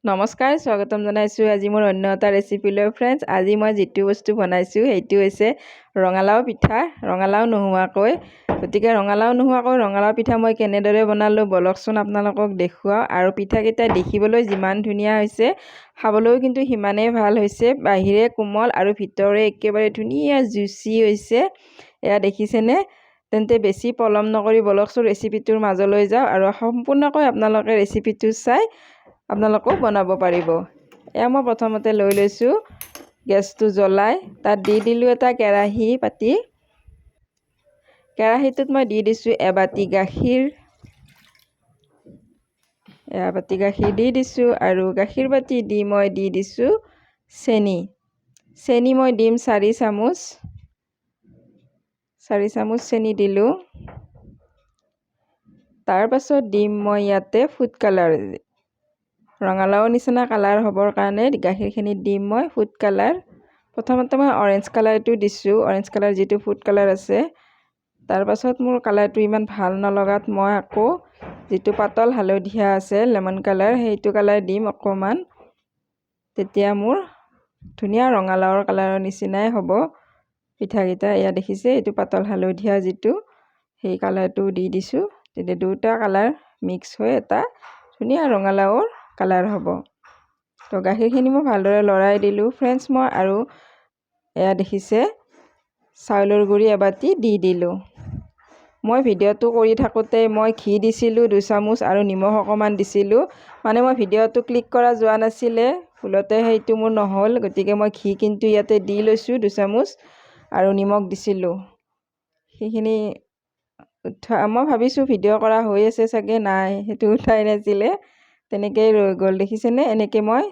নমস্কাৰ, স্বাগতম জনাইছোঁ আজি মোৰ অন্য এটা ৰেচিপিলৈ ফ্ৰেণ্ডছ। আজি মই যিটো বস্তু বনাইছোঁ সেইটো হৈছে ৰঙালাও পিঠা, ৰঙালাও নোহোৱাকৈ। গতিকে ৰঙালাও পিঠা মই কেনেদৰে বনালোঁ বলকচোন আপোনালোকক দেখুৱাওঁ। আৰু পিঠাকেইটা দেখিবলৈ যিমান ধুনীয়া হৈছে, খাবলৈও কিন্তু সিমানেই ভাল হৈছে। বাহিৰে কোমল আৰু ভিতৰে একেবাৰে ধুনীয়া জুচি হৈছে। এয়া দেখিছেনে? তেন্তে বেছি পলম নকৰি বলকচোন ৰেচিপিটোৰ মাজলৈ যাওঁ আৰু সম্পূৰ্ণকৈ আপোনালোকে ৰেচিপিটো চাই আপোনালোকেও বনাব পাৰিব। এয়া মই প্ৰথমতে লৈ লৈছোঁ গেছটো জ্বলাই, তাত দি দিলোঁ এটা কেৰাহী পাতি। কেৰাহীটোত মই দি দিছোঁ এবাতি গাখীৰ দি দিছোঁ আৰু গাখীৰ বাতি দি মই দি দিছোঁ চেনি মই দিম 4 চামুচ। 4 চামুচ চেনি দিলোঁ। তাৰ পাছত দিম মই ইয়াতে ফুড কালাৰ, ৰঙালাওৰ নিচিনা কালাৰ হ'বৰ কাৰণে গাখীৰখিনিত দিম মই ফুড কালাৰ। প্ৰথমতে মই অৰেঞ্জ কালাৰটো দিছোঁ, অৰেঞ্জ কালাৰ যিটো ফুড কালাৰ আছে। তাৰ পাছত মোৰ কালাৰটো ইমান ভাল নলগাত মই আকৌ যিটো পাতল হালধীয়া আছে লেমন কালাৰ, সেইটো কালাৰ দিম অকণমান। তেতিয়া মোৰ ধুনীয়া ৰঙালাওৰ কালাৰৰ নিচিনাই হ'ব পিঠাকেইটা। এয়া দেখিছে, এইটো পাতল হালধীয়া যিটো, সেই কালাৰটো দি দিছোঁ। তেতিয়া দুটা কালাৰ মিক্স হৈ এটা ধুনীয়া ৰঙালাওৰ কালাৰ হ'ব। তো গাখীৰখিনি মই ভালদৰে লৰাই দিলোঁ ফ্ৰেণ্ডছ মই। আৰু এয়া দেখিছে চাউলৰ গুড়ি এবাতি দি দিলোঁ। মই ভিডিঅ'টো কৰি থাকোঁতে মই ঘি দিছিলোঁ 2 চামুচ আৰু নিমখ অকণমান দিছিলোঁ। মানে মই ভিডিঅ'টো ক্লিক কৰা যোৱা নাছিলে, ভুলতে সেইটো মোৰ নহ'ল। গতিকে মই ঘি কিন্তু ইয়াতে দি লৈছোঁ 2 চামুচ আৰু নিমখ দিছিলোঁ। সেইখিনি মই ভাবিছোঁ ভিডিঅ' কৰা হৈ আছে চাগে, নাই সেইটো উঠাই নাছিলে, তেনেকেই ৰৈ গ'ল। দেখিছেনে? এনেকৈ মই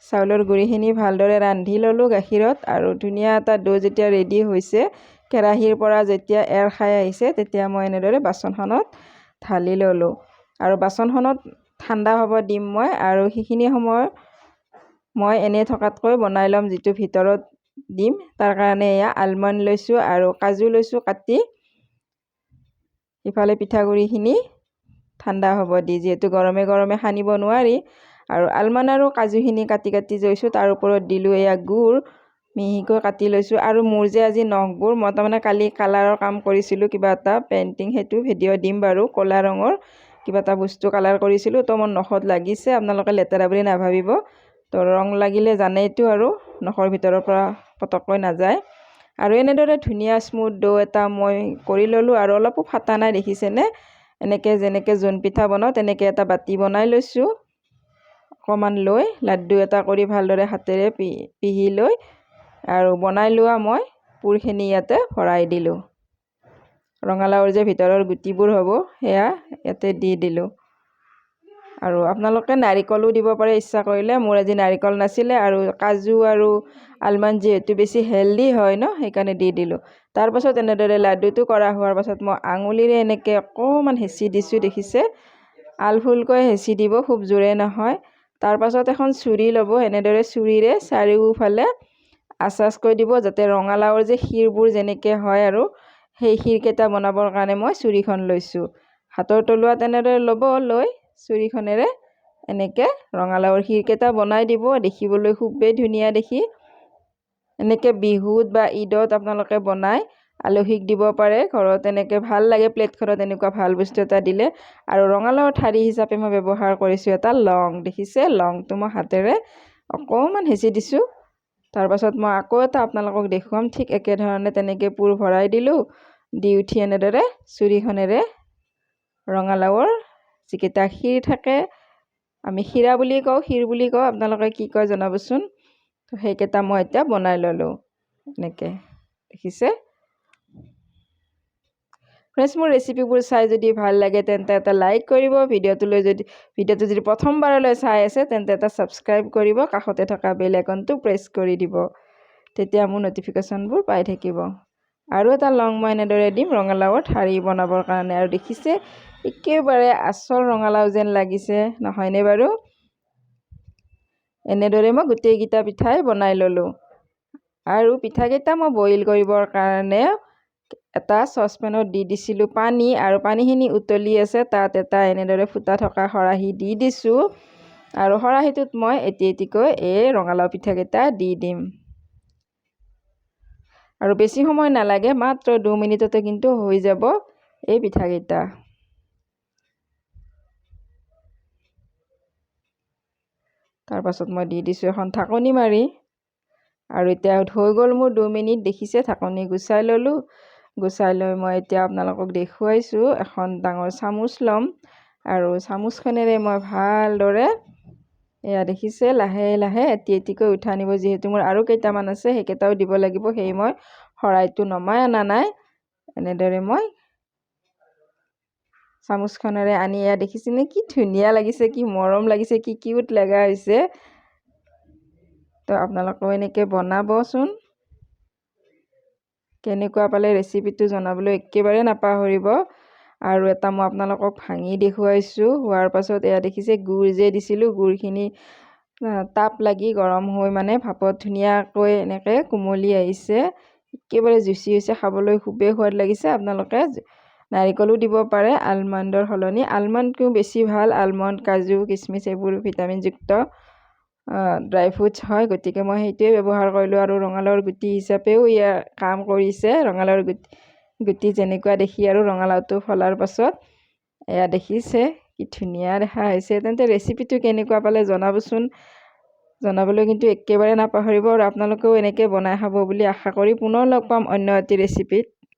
চাউলৰ গুড়িখিনি ভালদৰে ৰান্ধি ল'লোঁ গাখীৰত। আৰু ধুনীয়া এটা ডো যেতিয়া ৰেডি হৈছে, কেৰাহীৰ পৰা যেতিয়া এৰ খাই আহিছে, তেতিয়া মই এনেদৰে বাচনখনত ঢালি ল'লোঁ। আৰু বাচনখনত ঠাণ্ডা হ'ব দিম মই। আৰু সেইখিনি সময় মই এনেই থকাতকৈ বনাই ল'ম, যিটো ভিতৰত দিম। তাৰ কাৰণে এয়া আলমণ্ড লৈছোঁ আৰু কাজু লৈছোঁ কাটি। ইফালে পিঠাগুড়িখিনি ঠাণ্ডা হ'ব দি, যিহেতু গৰমে গৰমে সানিব নোৱাৰি। আৰু আলমণ্ড আৰু কাজুখিনি কাটি লৈছোঁ। তাৰ ওপৰত দিলোঁ এয়া গুড় মিহিকৈ কাটি লৈছোঁ। আৰু মোৰ যে আজি নখবোৰ, মই তাৰমানে কালি কালাৰৰ কাম কৰিছিলোঁ, কিবা এটা পেইণ্টিং, সেইটো ভিডিঅ' দিম বাৰু। ক'লা ৰঙৰ কিবা এটা বস্তু কালাৰ কৰিছিলোঁ, তো মোৰ নখত লাগিছে। আপোনালোকে লেতেৰা বুলি নাভাবিব। তো ৰং লাগিলে জানেইতো, আৰু নখৰ ভিতৰৰ পৰা পটককৈ নাযায়। আৰু এনেদৰে ধুনীয়া স্মুথ ডো এটা মই কৰি ল'লোঁ। আৰু অলপো ফাটা নাই, দেখিছেনে? এনেকৈ যেনেকৈ জোন পিঠা বনাওঁ তেনেকৈ এটা বাতি বনাই লৈছোঁ। অকণমান লৈ লাড্ডু এটা কৰি ভালদৰে হাতেৰে পিহি লৈ আৰু বনাই লোৱা মই পুৰখিনি ইয়াতে ভৰাই দিলোঁ। ৰঙালাওৰ যে ভিতৰৰ গুটিবোৰ হ'ব, সেয়া ইয়াতে দি দিলোঁ। আৰু আপোনালোকে নাৰিকলো দিব পাৰে ইচ্ছা কৰিলে। মোৰ আজি নাৰিকল নাছিলে। আৰু কাজু আৰু আলমণ্ড যিহেতু বেছি হেল্ডি হয় ন, সেইকাৰণে দি দিলোঁ। তাৰপাছত এনেদৰে লাড্ডুটো কৰা হোৱাৰ পাছত মই আঙুলিৰে এনেকৈ অকণমান হেঁচি দিছোঁ, দেখিছে? আলফুলকৈ হেঁচি দিব, খুব জোৰে নহয়। তাৰপাছত এখন চুৰি ল'ব, এনেদৰে চুৰিৰে চাৰিওফালে আঁচকৈ দিব, যাতে ৰঙালাওৰ যে ক্ষীৰবোৰ যেনেকৈ হয়, আৰু সেই ক্ষীৰকেইটা বনাবৰ কাৰণে মই চুৰিখন লৈছোঁ। হাতৰ তলুৱাত এনেদৰে ল'ব, লৈ চুৰিখনেৰে এনেকৈ ৰঙালাওৰ ক্ষীৰকেইটা বনাই দিব। দেখিবলৈ খুবেই ধুনীয়া দেখি। এনেকৈ বিহুত বা ঈদত আপোনালোকে বনাই আলহীক দিব পাৰে ঘৰত। এনেকৈ ভাল লাগে প্লেটখনত এনেকুৱা ভাল বস্তু এটা দিলে। আৰু ৰঙালাওৰ ঠাৰি হিচাপে মই ব্যৱহাৰ কৰিছোঁ এটা লং, দেখিছে? লংটো মই হাতেৰে অকণমান হেঁচি দিছোঁ। তাৰপাছত মই আকৌ এটা আপোনালোকক দেখুৱাম, ঠিক একেধৰণে তেনেকৈ পুৰ ভৰাই দিলোঁ। দি উঠি এনেদৰে চুৰিখনেৰে ৰঙালাওৰ যিকেইটা ক্ষীৰ থাকে, আমি ক্ষীৰা বুলি কওঁ, ক্ষীৰ বুলি কওঁ, আপোনালোকে কি কয় জনাবচোন। তো সেইকেইটা মই এতিয়া বনাই ল'লোঁ এনেকৈ, দেখিছে? ফ্ৰেণ্ডছ, মোৰ ৰেচিপিবোৰ চাই যদি ভাল লাগে তেন্তে এটা লাইক কৰিব। ভিডিঅ'টো যদি প্ৰথমবাৰলৈ চাই আছে তেন্তে এটা ছাবস্ক্ৰাইব কৰিব। কাষতে থকা বেল আইকনটো প্ৰেছ কৰি দিব, তেতিয়া মোৰ ন'টিফিকেশ্যনবোৰ পাই থাকিব। আৰু এটা লং মই এনেদৰে দিম ৰঙালাওৰ ঠাৰি বনাবৰ কাৰণে। আৰু দেখিছে, একেবাৰে আচল ৰঙালাও যেন লাগিছে, নহয়নে বাৰু? এনেদৰে মই গোটেইকেইটা পিঠাই বনাই ল'লোঁ। আৰু পিঠাকেইটা মই বইল কৰিবৰ কাৰণে এটা চচপেনত দি দিছিলোঁ পানী। আৰু পানীখিনি উতলি আছে, তাত এটা এনেদৰে ফুটা থকা খৰাহী দি দিছোঁ। আৰু খৰাহিটোত মই এটিকৈ এই ৰঙালাও পিঠাকেইটা দি দিম। আৰু বেছি সময় নালাগে, মাত্ৰ 2 মিনিটতে কিন্তু হৈ যাব এই পিঠাকেইটা। তাৰপাছত মই দি দিছোঁ এখন ঢাকনি মাৰি। আৰু এতিয়া হৈ গ'ল মোৰ 2 মিনিট, দেখিছে ঢাকনি গুচাই ল'লোঁ। গুচাই লৈ মই এতিয়া আপোনালোকক দেখুৱাইছোঁ। এখন ডাঙৰ চামুচ ল'ম আৰু চামুচখনেৰে মই ভালদৰে এয়া দেখিছে লাহে লাহে এটিকৈ উঠাই নিব। যিহেতু মোৰ আৰু কেইটামান আছে, সেইকেইটাও দিব লাগিব, সেয়ে মই শৰাইটো নমাই অনা নাই। এনেদৰে মই চামুচখনেৰে আনি এয়া দেখিছেনে কি ধুনীয়া লাগিছে, কি মৰম লাগিছে, কি কিউট লগা হৈছে। তো আপোনালোকেও এনেকৈ বনাবচোন। কেনেকুৱা পালে ৰেচিপিটো জনাবলৈ একেবাৰে নাপাহৰিব। আৰু এটা মই আপোনালোকক ভাঙি দেখুৱাইছোঁ। হোৱাৰ পাছত এয়া দেখিছে গুড় যে দিছিলোঁ, গুড়খিনি তাপ লাগি গৰম হৈ মানে ভাপত ধুনীয়াকৈ এনেকৈ কোমলি আহিছে। একেবাৰে জুচি হৈছে, খাবলৈ খুবেই সোৱাদ লাগিছে। আপোনালোকে নাৰিকলো দিব পাৰে আলমণ্ডৰ সলনি। আলমণ্ডটো বেছি ভাল, আলমণ্ড, কাজু, কিচমিচ এইবোৰ ভিটামিনযুক্ত ড্ৰাই ফ্ৰুটছ হয়, গতিকে মই সেইটোৱে ব্যৱহাৰ কৰিলোঁ। আৰু ৰঙালাওৰ গুটি হিচাপেও ইয়াৰ কাম কৰিছে। ৰঙালাওৰ গুটি যেনেকুৱা দেখি আৰু ৰঙালাওটো ফলাৰ পাছত এয়া দেখিছে কি ধুনীয়া দেখা হৈছে। তেন্তে ৰেচিপিটো কেনেকুৱা পালে জনাবচোন। জনাবলৈ কিন্তু একেবাৰে নাপাহৰিব। আৰু আপোনালোকেও এনেকৈ বনাই খাব বুলি আশা কৰি পুনৰ লগ পাম অন্য এটি ৰেচিপিত।